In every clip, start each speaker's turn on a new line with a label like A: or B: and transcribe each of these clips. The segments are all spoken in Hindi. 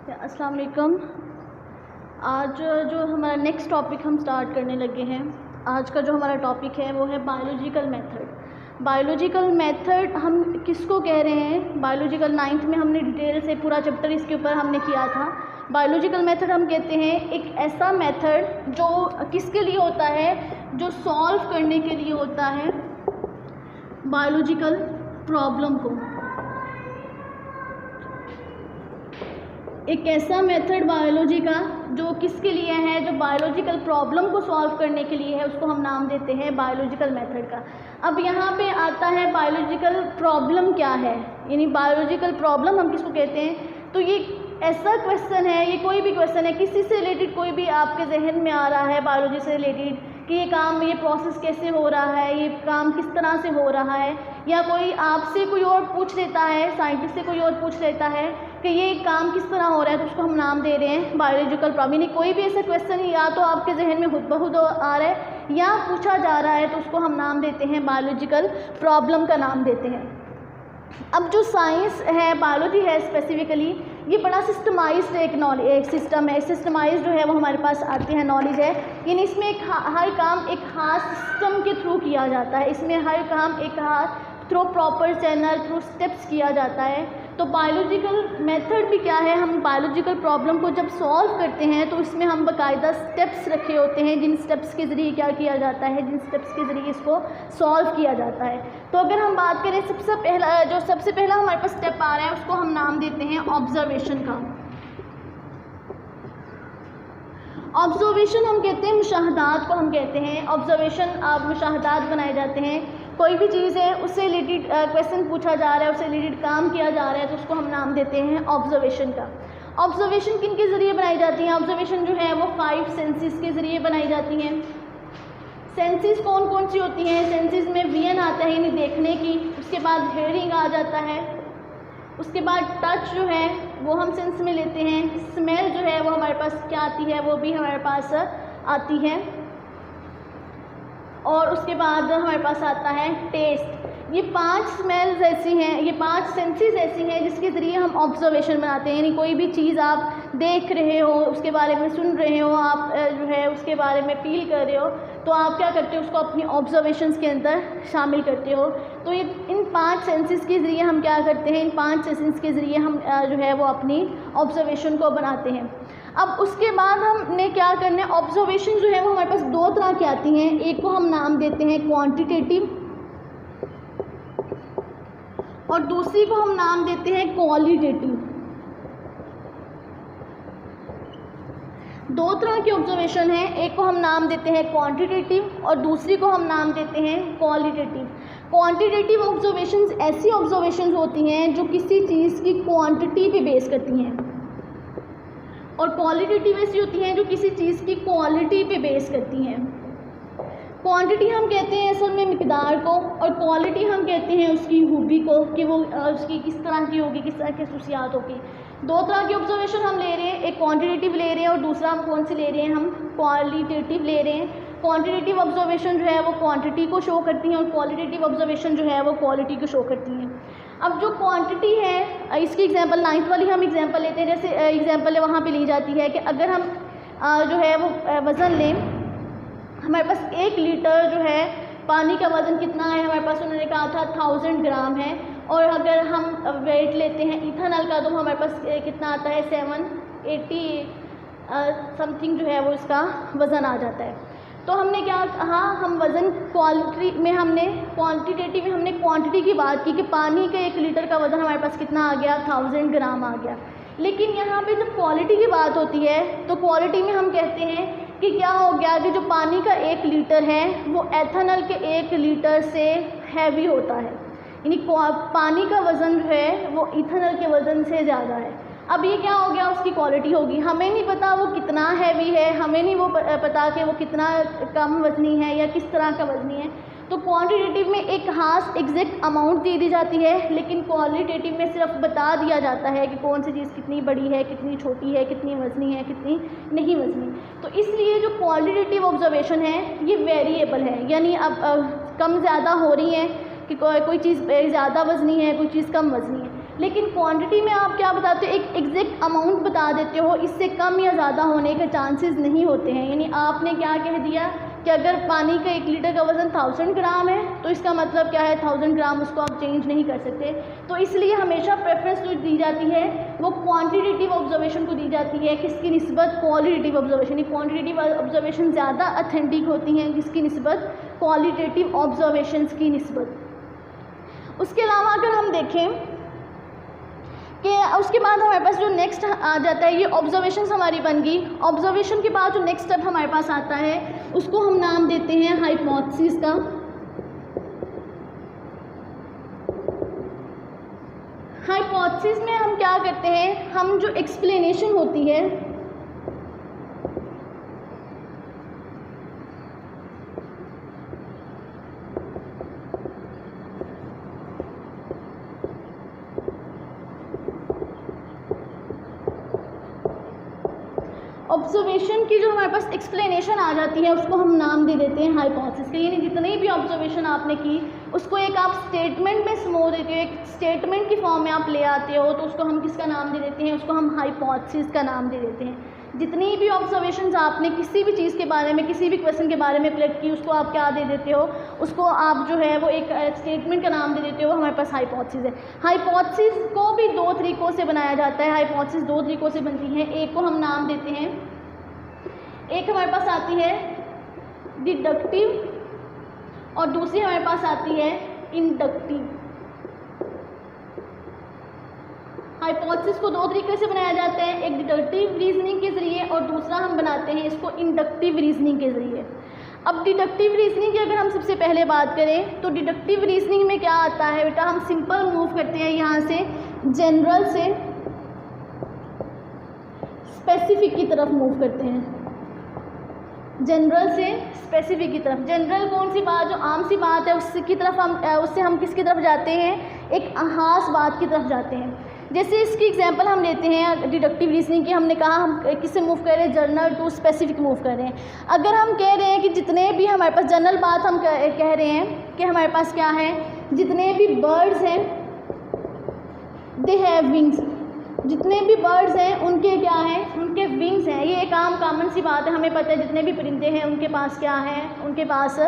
A: अस्सलाम वालेकुम। आज जो हमारा नेक्स्ट टॉपिक हम स्टार्ट करने लगे हैं, आज का जो हमारा टॉपिक है वो है बायोलॉजिकल मेथड। बायोलॉजिकल मेथड हम किसको कह रहे हैं? बायोलॉजिकल 9th में हमने डिटेल से पूरा चैप्टर इसके ऊपर हमने किया था। बायोलॉजिकल मेथड हम कहते हैं एक ऐसा मेथड जो किसके लिए होता है, जो सॉल्व करने के लिए होता है बायोलॉजिकल प्रॉब्लम को। एक ऐसा मेथड बायोलॉजी का जो किसके लिए है, जो बायोलॉजिकल प्रॉब्लम को सॉल्व करने के लिए है, उसको हम नाम देते हैं बायोलॉजिकल मेथड का। अब यहाँ पे आता है बायोलॉजिकल प्रॉब्लम क्या है, यानी बायोलॉजिकल प्रॉब्लम हम किसको कहते हैं। तो ये ऐसा क्वेश्चन है, ये कोई भी क्वेश्चन है, किसी से रिलेटेड कोई भी आपके जहन में आ रहा है बायोलॉजी से रिलेटेड कि ये काम, ये प्रोसेस कैसे हो रहा है, ये काम किस तरह से हो रहा है, या कोई आपसे कोई और पूछ लेता है, साइंटिस्ट से कोई और पूछ लेता है कि ये काम किस तरह हो रहा है, तो उसको हम नाम दे रहे हैं बायोलॉजिकल प्रॉब्लम। यानी कोई भी ऐसा क्वेश्चन या तो आपके जहन में खुद ब खुद आ रहा है या पूछा जा रहा है, तो उसको हम नाम देते हैं बायोलॉजिकल प्रॉब्लम का नाम देते हैं। अब जो साइंस है, बायोलॉजी है स्पेसिफिकली, ये बड़ा सिस्टमाइज्ड एक सिस्टम है। सिस्टमाइज्ड जो है वो हमारे पास आती है, नॉलेज है, यानी इसमें हर काम एक खास सिस्टम के थ्रू किया जाता है। इसमें हर काम एक through proper channel, through steps किया जाता है। तो बायोलॉजिकल मेथड भी क्या है, हम बायोलॉजिकल प्रॉब्लम को जब सॉल्व करते हैं तो इसमें हम बाकायदा स्टेप्स रखे होते हैं, जिन स्टेप्स के ज़रिए क्या किया जाता है, जिन स्टेप्स के ज़रिए इसको सॉल्व किया जाता है। तो अगर हम बात करें सबसे पहला हमारे पास स्टेप आ रहा है, उसको हम नाम देते हैं ऑब्जर्वेशन का। ऑब्जर्वेशन हम कहते हैं, मुशाहदात को हम कहते हैं ऑब्जर्वेशन। आप मुशाहदात बनाए जाते हैं, कोई भी चीज़ है उससे रिलेटेड क्वेश्चन पूछा जा रहा है, उससे रिलेटेड काम किया जा रहा है, तो उसको हम नाम देते हैं ऑब्जर्वेशन का। ऑब्जर्वेशन किन के ज़रिए बनाई जाती हैं? ऑब्जर्वेशन जो है वो 5 सेंसेस के ज़रिए बनाई जाती हैं। सेंसेस कौन कौन सी होती हैं? सेंसेस में विजन आता है, यानी देखने की, उसके बाद हेयरिंग आ जाता है, उसके बाद टच जो है वो हम सेंस में लेते हैं, स्मेल जो है वो हमारे पास क्या आती है, वो भी हमारे पास आती है, और उसके बाद हमारे पास आता है टेस्ट। ये 5 स्मेल्स ऐसी हैं, ये 5 सेंसेस ऐसी हैं जिसके ज़रिए हम ऑब्जर्वेशन बनाते हैं। यानी कोई भी चीज़ आप देख रहे हो, उसके बारे में सुन रहे हो, आप जो है उसके बारे में फील कर रहे हो, तो आप क्या करते हो, उसको अपनी ऑब्जर्वेशंस के अंदर शामिल करते हो। तो ये इन 5 सेंसेस के ज़रिए हम क्या करते हैं, इन 5 सेंसेस के ज़रिए हम जो है वो अपनी ऑब्जर्वेशन को बनाते हैं। अब उसके बाद हमने क्या करना है, ऑब्जर्वेशन जो है वो हमारे पास 2 तरह की आती हैं। एक को हम नाम देते हैं क्वांटिटेटिव और दूसरी को हम नाम देते हैं क्वालिटेटिव। 2 तरह की ऑब्जर्वेशन है, एक को हम नाम देते हैं क्वांटिटेटिव और दूसरी को हम नाम देते हैं क्वालिटेटिव। क्वांटिटेटिव ऑब्जर्वेशंस ऐसी ऑब्जर्वेशंस होती हैं जो किसी चीज़ की क्वांटिटी पे बेस करती हैं, और क्वालिटेटिव ऐसी होती हैं जो किसी चीज़ की क्वालिटी पे बेस करती हैं। क्वांटिटी हम कहते हैं असल में मिकदार को, और क्वालिटी हम कहते हैं उसकी खूबी को, कि वो उसकी किस तरह की होगी, किस तरह की खसूसियात होगी। 2 तरह की ऑब्जर्वेशन हम ले रहे हैं, एक क्वांटिटेटिव ले रहे हैं और दूसरा हम कौन सी ले रहे हैं, हम क्वालिटेटिव ले रहे हैं। क्वांटिटेटिव ऑब्जर्वेशन जो है वो क्वांटिटी को शो करती हैं और क्वालिटेटिव ऑब्जर्वेशन जो है वो क्वालिटी को शो करती हैं। अब जो क्वांटिटी है, इसकी एग्जांपल 9th वाली हम एग्जांपल लेते हैं, जैसे एग्जांपल वहाँ पे ली जाती है कि अगर हम जो है वो वज़न लें, हमारे पास 1 लीटर जो है पानी का वज़न कितना है, हमारे पास उन्होंने कहा था 1000 ग्राम है, और अगर हम वेट लेते हैं इथेनॉल का, तो हमारे पास कितना आता है, 780 समथिंग जो है वो इसका वज़न आ जाता है। तो हमने क्या कहा, हम वज़न क्वालिटी में हमने क्वांटिटेटिव में हमने क्वांटिटी की बात की कि पानी का 1 लीटर का वज़न हमारे पास कितना आ गया, 1000 ग्राम आ गया। लेकिन यहाँ पे जब क्वालिटी की बात होती है तो क्वालिटी में हम कहते हैं कि क्या हो गया कि जो पानी का 1 लीटर है वो एथेनॉल के 1 लीटर से हैवी होता है, यानी पानी का वज़न जो है वो इथेनॉल के वज़न से ज़्यादा है। अब ये क्या हो गया, उसकी क्वालिटी होगी। हमें नहीं पता वो कितना हैवी है, हमें नहीं वो पता कि वो कितना कम वज़नी है या किस तरह का वज़नी है। तो क्वांटिटेटिव में एक खास एग्जैक्ट अमाउंट दे दी जाती है, लेकिन क्वालिटेटिव में सिर्फ बता दिया जाता है कि कौन सी चीज़ कितनी बड़ी है, कितनी छोटी है, कितनी वज़नी है, कितनी नहीं वज़नी। तो इसलिए जो क्वालिटेटिव ऑब्जर्वेशन है ये वेरिएबल है, यानी अब कम ज़्यादा हो रही है कि कोई चीज़ ज़्यादा वज़नी है, कोई चीज़ कम वज़नी है। लेकिन क्वांटिटी में आप क्या बताते हो, एक एग्जैक्ट अमाउंट बता देते हो, इससे कम या ज़्यादा होने के चांसेस नहीं होते हैं। यानी आपने क्या कह दिया कि अगर पानी का 1 लीटर का वज़न 1000 ग्राम है तो इसका मतलब क्या है 1000 ग्राम, उसको आप चेंज नहीं कर सकते। तो इसलिए हमेशा प्रेफरेंस जो दी जाती है वो क्वांटिटेटिव ऑब्जर्वेशन को दी जाती है, किसकी निस्बत क्वालिटेटिव ऑब्जर्वेशन। क्वांटिटेटिव ऑब्जर्वेशन ज़्यादा ऑथेंटिक होती हैं जिसकी निस्बत क्वालिटेटिव ऑब्जर्वेशंस की निस्बत। उसके अलावा अगर हम देखें कि उसके बाद हमारे पास जो नेक्स्ट आ जाता है, ये ऑब्जर्वेशंस हमारी बन गई। ऑब्जर्वेशन के बाद जो नेक्स्ट स्टेप हमारे पास आता है उसको हम नाम देते हैं हाइपोथेसिस का। हाइपोथेसिस में हम क्या करते हैं, हम जो एक्सप्लेनेशन होती है ऑब्जर्वेशन की, जो हमारे पास एक्सप्लेनेशन आ जाती है उसको हम नाम दे देते हैं हाइपोथेसिस के। यानी जितनी भी ऑब्जर्वेशन आपने की उसको एक आप स्टेटमेंट में समो देते हो, एक स्टेटमेंट की फॉर्म में आप ले आते हो, तो उसको हम किसका नाम दे देते हैं, उसको हम हाइपोथेसिस का नाम दे देते हैं। जितनी भी ऑब्जर्वेशंस आपने किसी भी चीज़ के बारे में, किसी भी क्वेश्चन के बारे में कलेक्ट की, उसको आप क्या दे देते हो, उसको आप जो है वो एक स्टेटमेंट का नाम दे देते हो, हमारे पास हाइपोथेसिस है। हाइपोथेसिस को भी 2 तरीक़ों से बनाया जाता है। हाइपोथेसिस 2 तरीक़ों से बनती है। एक को हम नाम देते हैं, एक हमारे पास आती है डिडक्टिव और दूसरी हमारे पास आती है इंडक्टिव। हाइपोथेसिस को 2 तरीके से बनाया जाता है, एक डिडक्टिव रीजनिंग के ज़रिए और दूसरा हम बनाते हैं इसको इंडक्टिव रीजनिंग के ज़रिए। अब डिडक्टिव रीजनिंग की अगर हम सबसे पहले बात करें तो डिडक्टिव रीजनिंग में क्या आता है बेटा, हम सिंपल मूव करते हैं यहाँ से जनरल से स्पेसिफिक की तरफ मूव करते हैं, जनरल से स्पेसिफिक की तरफ। जनरल कौन सी बात, जो आम सी बात है उसकी तरफ उससे हम किसकी तरफ जाते हैं, एक ख़ास बात की तरफ जाते हैं। जैसे इसकी एग्जांपल हम लेते हैं डिडक्टिव रीजनिंग की, हमने कहा हम किससे मूव कर रहे हैं, जनरल टू स्पेसिफिक मूव कर रहे हैं। अगर हम कह रहे हैं कि जितने भी हमारे पास जनरल बात हम कह रहे हैं कि हमारे पास क्या है, जितने भी बर्ड्स हैं दे हैव विंग्स, जितने भी बर्ड्स हैं उनके क्या हैं, उनके विंग्स हैं। ये एक आम कॉमन सी बात है, हमें पता है जितने भी परिंदे हैं उनके पास क्या है, उनके पास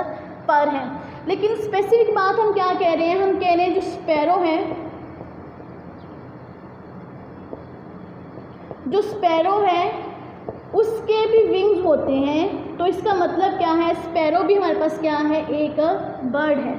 A: पर हैं। लेकिन स्पेसिफिक बात हम क्या कह रहे हैं, हम कह रहे हैं जो स्पैरो है, जो स्पैरो है उसके भी विंग्स होते हैं। तो इसका मतलब क्या है, स्पैरो भी हमारे पास क्या है, एक बर्ड है।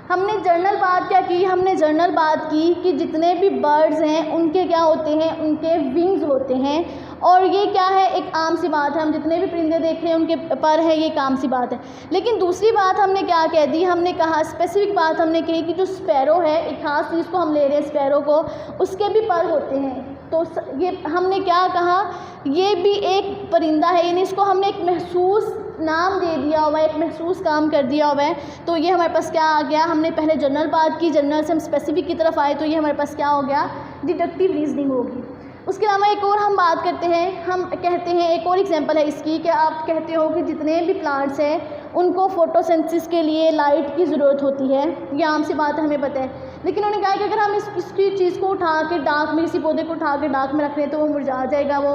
A: हमने जनरल बात क्या की, हमने जनरल बात की कि जितने भी बर्ड्स हैं उनके क्या होते हैं, उनके विंग्स होते हैं। और ये क्या है, एक आम सी बात है, हम जितने भी परिंदे देख रहे हैं उनके पर है, ये एक आम सी बात है। लेकिन दूसरी बात हमने क्या कह दी, हमने कहा स्पेसिफिक बात हमने कही कि जो स्पैरो है, एक खास चीज़ को हम ले रहे हैं स्पैरो को, उसके भी पर होते हैं। तो ये हमने क्या कहा, ये भी एक परिंदा है, यानी इसको हमने एक महसूस नाम दे दिया हुआ है, एक महसूस काम कर दिया हुआ है। तो ये हमारे पास क्या आ गया, हमने पहले जनरल बात की, जनरल से हम स्पेसिफिक की तरफ आए, तो ये हमारे पास क्या हो गया, डिडक्टिव रीजनिंग होगी। उसके अलावा एक और हम बात करते हैं, हम कहते हैं एक और एग्जांपल है इसकी कि आप कहते हो कि जितने भी प्लांट्स हैं उनको फोटोसिंथेसिस के लिए लाइट की ज़रूरत होती है। ये आम सी बात है, हमें पता है। लेकिन उन्होंने कहा कि अगर हम इसकी चीज़ को उठा के डार्क में, किसी पौधे को उठा के डार्क में रख रहे हैं तो वो मुरझा जाएगा, वो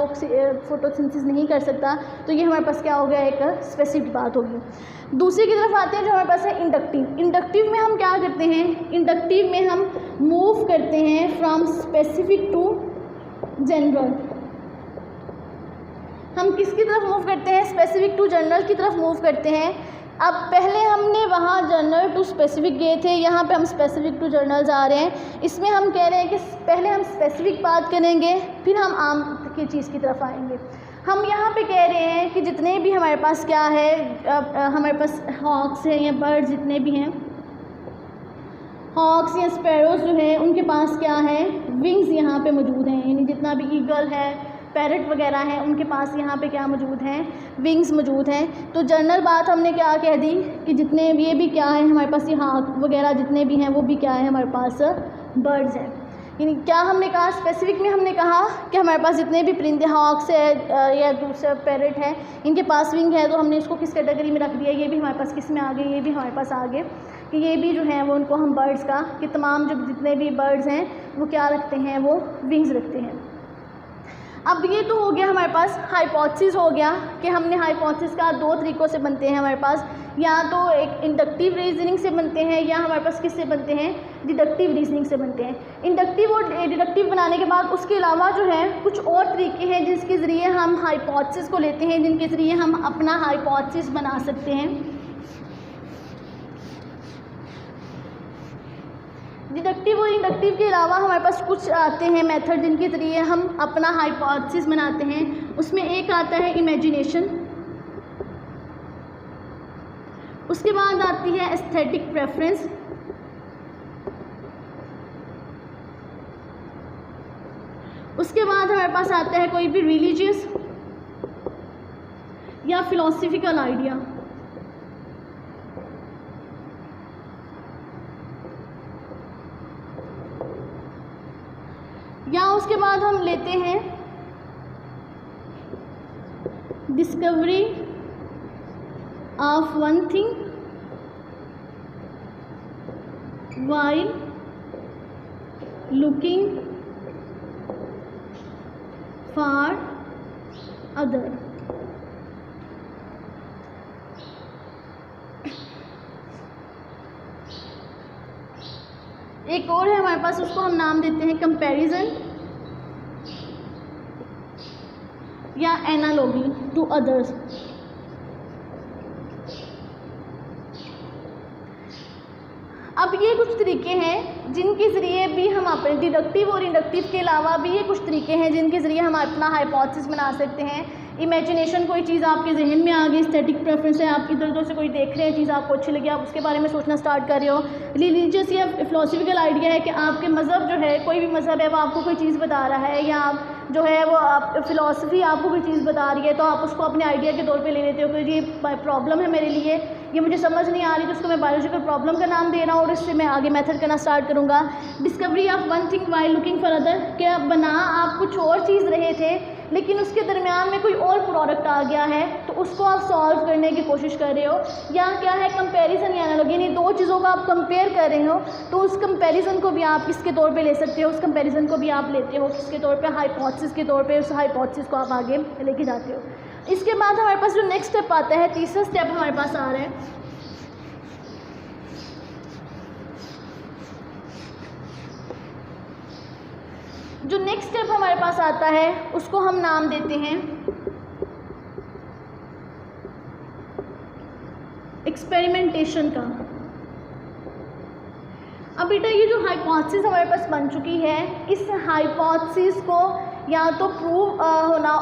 A: फोटोसिंथेसिस नहीं कर सकता। तो ये हमारे पास क्या हो गया, एक स्पेसिफिक बात होगी। दूसरी की तरफ आते हैं जो हमारे पास है इंडक्टिव। इंडक्टिव में हम क्या करते हैं, इंडक्टिव में हम मूव करते हैं फ्रॉम स्पेसिफिक टू जनरल। हम किसकी तरफ मूव करते हैं, स्पेसिफिक टू जनरल की तरफ मूव करते हैं। अब पहले हमने वहाँ जनरल टू स्पेसिफिक गए थे, यहाँ पे हम स्पेसिफिक टू जनरल जा रहे हैं। इसमें हम कह रहे हैं कि पहले हम स्पेसिफिक बात करेंगे, फिर हम आम की चीज़ की तरफ आएंगे। हम यहाँ पे कह रहे हैं कि जितने भी हमारे पास क्या है, हमारे पास हॉक्स हैं या बर्ड जितने भी हैं, हॉक्स या स्पैरोज जो है उनके पास क्या है, विंग्स यहाँ पे मौजूद हैं। यानी जितना भी ईगल है, पैरट वगैरह हैं, उनके पास यहाँ पे क्या मौजूद हैं, विंग्स मौजूद हैं। तो जनरल बात हमने क्या कह दी कि जितने भी ये भी क्या है हमारे पास, ये हॉक वगैरह जितने भी हैं वो भी क्या है, हमारे पास बर्ड्स हैं। यानी क्या हमने कहा, स्पेसिफिक में हमने कहा कि हमारे पास जितने भी परिंदे, हॉक्स है या दूसरा पैरट है, इनके पास विंग है, तो हमने इसको किस कैटेगरी में रख दिया, ये भी हमारे पास किस में आ गए, ये भी हमारे पास आ गए कि ये भी जो है वो उनको हम बर्ड्स का, कि तमाम जो जितने भी बर्ड्स हैं वो क्या रखते हैं, वो विंग्स रखते हैं। अब ये तो हो गया हमारे पास हाइपोथेसिस हो गया कि हमने हाइपोथेसिस का दो तरीक़ों से बनते हैं हमारे पास, या तो एक इंडक्टिव रीजनिंग से बनते हैं या हमारे पास किससे बनते हैं, डिडक्टिव रीजनिंग से बनते हैं। इंडक्टिव और डिडक्टिव बनाने के बाद उसके अलावा जो है कुछ और तरीके हैं जिसके ज़रिए हम हाइपोथेसिस को लेते हैं, जिनके ज़रिए हम अपना हाइपोथेसिस बना सकते हैं। डिडक्टिव और इंडक्टिव के अलावा हमारे पास कुछ आते हैं मेथड जिनके ज़रिए हम अपना हाइपोथेसिस बनाते हैं। उसमें एक आता है इमेजिनेशन, उसके बाद आती है एस्थेटिक प्रेफरेंस, उसके बाद हमारे पास आता है कोई भी रिलीजियस या फिलोसफिकल आइडिया, या उसके बाद हम लेते हैं discovery of one thing while looking for other. एक और है हमारे पास, उसको हम नाम देते हैं कंपैरिजन या एनालॉजी टू अदर्स। अब ये कुछ तरीके हैं जिनके ज़रिए भी हम अपने डिडक्टिव और इंडक्टिव के अलावा भी ये कुछ तरीके हैं जिनके ज़रिए हम अपना हाइपोथेसिस बना सकते हैं। इमेजिनेशन, कोई चीज़ आपके जहन में आ गई, स्टैटिक प्रेफरेंस है, आप इधर उधर से कोई देख रहे हैं, चीज़ आपको अच्छी लगी, आप उसके बारे में सोचना स्टार्ट कर रहे हो। रिलीजियस या फिलोसफिकल आइडिया है कि आपके मज़हब जो है, कोई भी मज़हब है वो आपको कोई चीज़ बता रहा है, या आप जो है वो आप फ़िलासफ़ी आपको कोई चीज़ बता रही है, तो आप उसको अपने आइडिया के तौर पे ले लेते हो कि ये प्रॉब्लम है मेरे लिए, ये मुझे समझ नहीं आ रही, तो उसको मैं बायोलॉजिकल प्रॉब्लम का नाम दे रहा हूँ और इससे मैं आगे मेथड करना स्टार्ट करूँगा। Discovery of one thing while looking for other, क्या बना आप कुछ और चीज़ रहे थे लेकिन उसके दरमियान में कोई और प्रोडक्ट आ गया है, तो उसको आप सॉल्व करने की कोशिश कर रहे हो। या क्या है कंपैरिजन या एनालॉजी, यानी दो चीज़ों का आप कंपेयर कर रहे हो, तो उस कंपैरिजन को भी आप किसके तौर पे ले सकते हो, उस कंपैरिजन को भी आप लेते हो किसके तौर पे, हाइपोथेसिस के तौर पे, उस हाइपोथेसिस को आप आगे लेके जाते हो। इसके बाद हमारे पास जो नेक्स्ट स्टेप आता है, तीसरा स्टेप हमारे पास आ रहा है, जो नेक्स्ट स्टेप हमारे पास आता है उसको हम नाम देते हैं एक्सपेरिमेंटेशन का। अब बेटा ये जो हाइपोथेसिस हमारे पास बन चुकी है, इस हाइपोथेसिस को या तो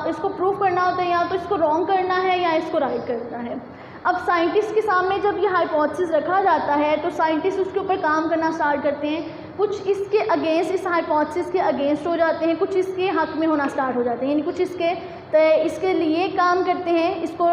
A: इसको प्रूव करना होता है, या तो इसको रॉन्ग करना है या इसको राइट करना है। अब साइंटिस्ट के सामने जब ये हाइपोथेसिस रखा जाता है तो साइंटिस्ट उसके ऊपर काम करना स्टार्ट करते हैं, कुछ इसके अगेंस्ट, इस हाइपोथेसिस के अगेंस्ट हो जाते हैं, कुछ इसके हक में होना स्टार्ट हो जाते हैं, यानी कुछ इसके लिए काम करते हैं, इसको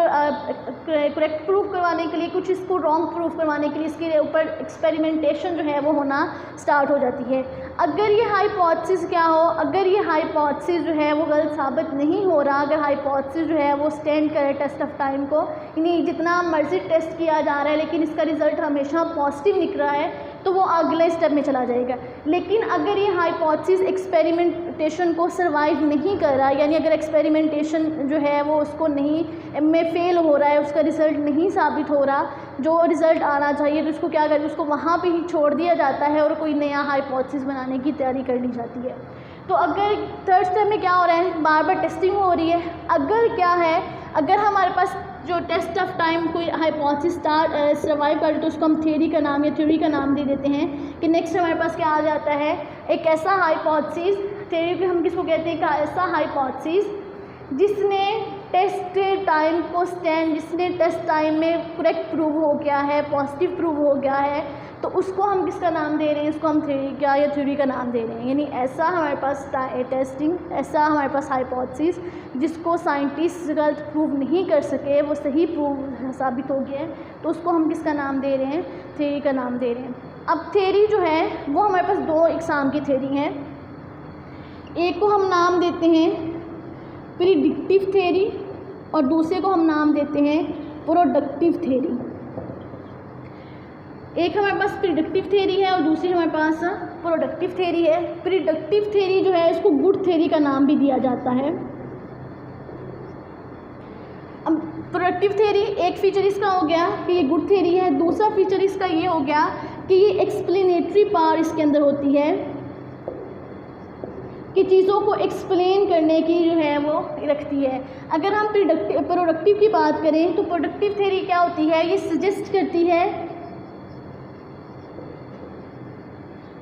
A: करेक्ट प्रूफ करवाने के लिए, कुछ इसको रॉन्ग प्रूफ करवाने के लिए इसके ऊपर एक्सपेरिमेंटेशन जो है वो होना स्टार्ट हो जाती है। अगर ये हाइपोथेसिस क्या हो, अगर ये हाइपोथेसिस जो है वो गलत साबित नहीं हो रहा, अगर हाइपोथेसिस जो है वो स्टैंड करे टेस्ट ऑफ टाइम को, यानी जितना मर्जी टेस्ट किया जा रहा है लेकिन इसका रिज़ल्ट हमेशा पॉजिटिव निकल रहा है, तो वो अगले स्टेप में चला जाएगा। लेकिन अगर ये हाइपोथेसिस एक्सपेरिमेंटेशन को सर्वाइव नहीं कर रहा, यानी अगर एक्सपेरिमेंटेशन जो है वो उसको नहीं में फेल हो रहा है, उसका रिज़ल्ट नहीं साबित हो रहा जो रिज़ल्ट आना चाहिए, तो उसको क्या करते, उसको वहाँ पे ही छोड़ दिया जाता है और कोई नया हाइपोथेसिस बनाने की तैयारी कर ली जाती है। तो अगर थर्ड स्टेप में क्या हो रहा है, बार बार टेस्टिंग हो रही है। अगर क्या है, अगर हमारे पास जो टेस्ट ऑफ टाइम कोई हाइपोथेसिस सर्वाइव कर, तो उसको हम थ्योरी का नाम या थ्योरी का नाम दे देते हैं। कि नेक्स्ट हमारे पास क्या आ जाता है, एक ऐसा हाइपोथेसिस, थ्योरी पे हम किसको कहते हैं, एक ऐसा हाइपोथेसिस जिसने टेस्ट टाइम को स्टैंड, जिसने टेस्ट टाइम में करेक्ट प्रूव हो गया है, पॉजिटिव प्रूव हो गया है, तो उसको हम किसका नाम दे रहे हैं, उसको हम थ्योरी का या थ्योरी का नाम दे रहे हैं। यानी ऐसा हमारे पास टेस्टिंग, ऐसा हमारे पास हाइपोथेसिस जिसको साइंटिस्ट गलत प्रूव नहीं कर सके, वो सही प्रूव साबित हो गया है, तो उसको हम किसका नाम दे रहे हैं, थ्योरी का नाम दे रहे हैं। अब थ्योरी जो है वो हमारे पास दो इकसाम की थ्योरी हैं। एक को हम नाम देते हैं प्रिडिक्टिव थ्योरी और दूसरे को हम नाम देते हैं प्रोडक्टिव थ्योरी। एक हमारे पास प्रिडिक्टिव थ्योरी है और दूसरी हमारे पास प्रोडक्टिव थ्योरी है। प्रिडिक्टिव थ्योरी जो है इसको गुड थ्योरी का नाम भी दिया जाता है। अब प्रोडक्टिव थ्योरी एक फीचर इसका हो गया कि ये गुड थ्योरी है, दूसरा फीचर इसका ये हो गया कि ये एक्सप्लेनेटरी पावर इसके अंदर होती है कि चीज़ों को एक्सप्लेन करने की जो है वो रखती है। अगर हम प्रोडक्टिव की बात करें तो प्रोडक्टिव थ्योरी क्या होती है, ये सजेस्ट करती है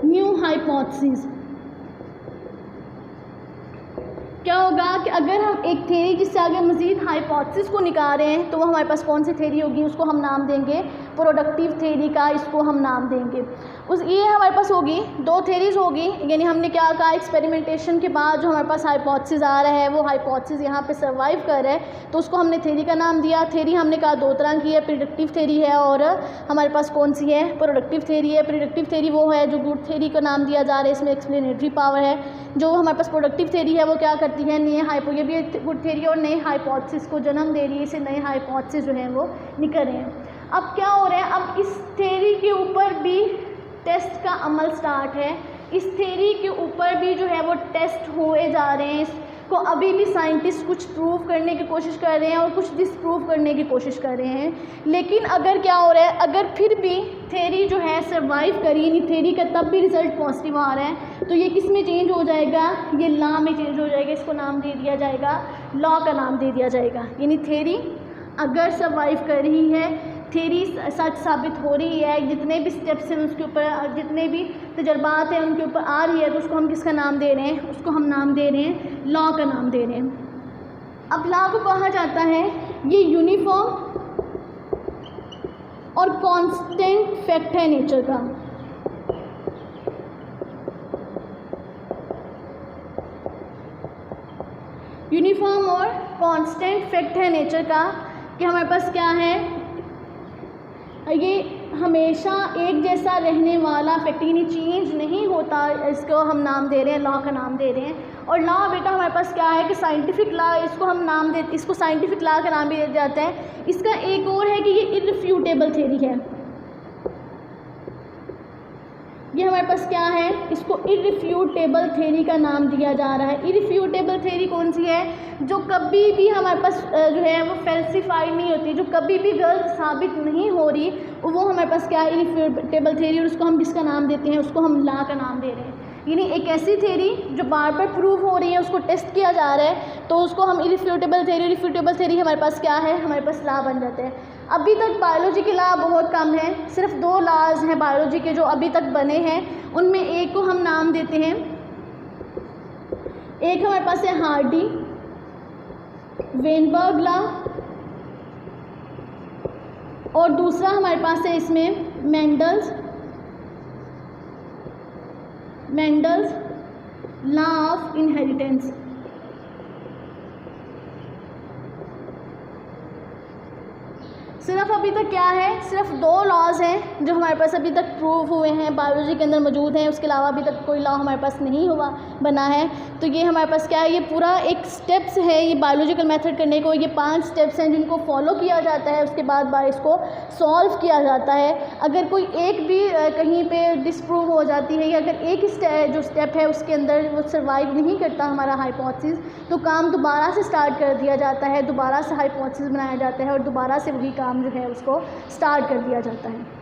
A: न्यू हाइपोथेसिस। क्या होगा कि अगर हम एक थ्योरी जिससे आगे मज़ीद हाइपोथेसिस को निकाल रहे हैं तो वो हमारे पास कौन सी थ्योरी होगी, उसको हम नाम देंगे प्रोडक्टिव थ्योरी का, इसको हम नाम देंगे। ये हमारे पास होगी दो थ्योरीज होगी, यानी हमने क्या कहा, एक्सपेरिमेंटेशन के बाद जो हमारे पास हाइपोथेसिस आ रहा है वो हाइपोथेसिस यहाँ पे सर्वाइव कर रहा है तो उसको हमने थ्योरी का नाम दिया। थ्योरी हमने कहा दो तरह की है, प्रिडिक्टिव थ्योरी है और हमारे पास कौन सी है, प्रोडक्टिव थ्योरी है। प्रिडिक्टिव थ्योरी वो है जो गुड थ्योरी का नाम दिया जा रहा है, इसमें एक्सप्लेनेटरी पावर है। जो हमारे पास प्रोडक्टिव थ्योरी है वो क्या करती है, ये भी गुड थ्योरी और नए हाइपोथेसिस को जन्म दे रही है, इससे नए हाइपोथेसिस जो हैं वो निकल रहे हैं। अब क्या हो रहा है, अब इस थ्योरी के ऊपर भी टेस्ट का अमल स्टार्ट है। इस थ्योरी के ऊपर भी जो है वो टेस्ट हुए जा रहे हैं। इसको अभी भी साइंटिस्ट कुछ प्रूव करने की कोशिश कर रहे हैं और कुछ डिसप्रूव करने की कोशिश कर रहे हैं। लेकिन अगर क्या हो रहा है, अगर फिर भी थ्योरी जो है सर्वाइव करी, यानी थ्योरी का तब भी रिजल्ट पॉजिटिव आ रहा है तो ये किस में चेंज हो जाएगा, ये लॉ में चेंज हो जाएगा। इसको नाम दे दिया जाएगा, लॉ का नाम दे दिया जाएगा। यानी थ्योरी अगर सर्वाइव कर रही है, थ्योरी सच साबित हो रही है, जितने भी स्टेप्स हैं उसके ऊपर, जितने भी तजर्बात हैं उनके ऊपर आ रही है तो उसको हम किसका नाम दे रहे हैं, उसको हम नाम दे रहे हैं लॉ का नाम दे रहे हैं। अब लॉ को कहा जाता है ये यूनिफॉर्म और कांस्टेंट फैक्ट है नेचर का। यूनिफॉर्म और कांस्टेंट फैक्ट है नेचर का कि हमारे पास क्या है, ये हमेशा एक जैसा रहने वाला फैक्ट, यानी चेंज नहीं होता, इसको हम नाम दे रहे हैं लॉ का नाम दे रहे हैं। और लॉ बेटा हमारे पास क्या है कि साइंटिफिक लॉ, इसको हम नाम देते, इसको साइंटिफिक लॉ का नाम भी दिया जाता है। इसका एक और है कि ये इररिफ्यूटेबल थ्योरी है। ये हमारे पास क्या है, इसको इररिफ्यूटेबल थ्योरी का नाम दिया जा रहा है। इररिफ्यूटेबल थ्योरी कौन सी है, जो कभी भी हमारे पास जो है वो फैल्सिफाई नहीं होती, जो कभी भी गलत साबित नहीं हो रही, वो हमारे पास क्या है, इररिफ्यूटेबल थ्योरी। और उसको हम किसका नाम देते हैं, उसको हम लॉ का नाम दे रहे हैं। यानी एक ऐसी थ्योरी जो बार बार प्रूव हो रही है, उसको टेस्ट किया जा रहा है तो उसको हम इररिफ्यूटेबल थ्योरी, इररिफ्यूटेबल थ्योरी हमारे पास क्या है, हमारे पास लॉ बन जाते हैं। अभी तक बायोलॉजी के लॉ बहुत कम है, सिर्फ दो लॉज हैं बायोलॉजी के जो अभी तक बने हैं, उनमें एक को हम नाम देते हैं, एक हमारे पास है हार्डी वेनबर्ग लॉ और दूसरा हमारे पास है इसमें मेंडल्स लॉ ऑफ इनहेरिटेंस। सिर्फ अभी तक क्या है, सिर्फ दो लॉज हैं जो हमारे पास अभी तक प्रूव हुए हैं, बायोलॉजी के अंदर मौजूद हैं। उसके अलावा अभी तक कोई लॉ हमारे पास नहीं हुआ बना है। तो ये हमारे पास क्या है, ये पूरा एक स्टेप्स है, ये बायोलॉजिकल मेथड करने को ये 5 स्टेप्स हैं जिनको फॉलो किया जाता है। उसके बाद इसको सॉल्व किया जाता है। अगर कोई एक भी कहीं पे डिसप्रूव हो जाती है या अगर एक जो स्टेप है उसके अंदर वो सर्वाइव नहीं करता हमारा हाइपोथेसिस, तो काम दोबारा से स्टार्ट कर दिया जाता है, दोबारा से हाइपोथेसिस बनाया जाता है और दोबारा से वही काम जो है उसको स्टार्ट कर दिया जाता है।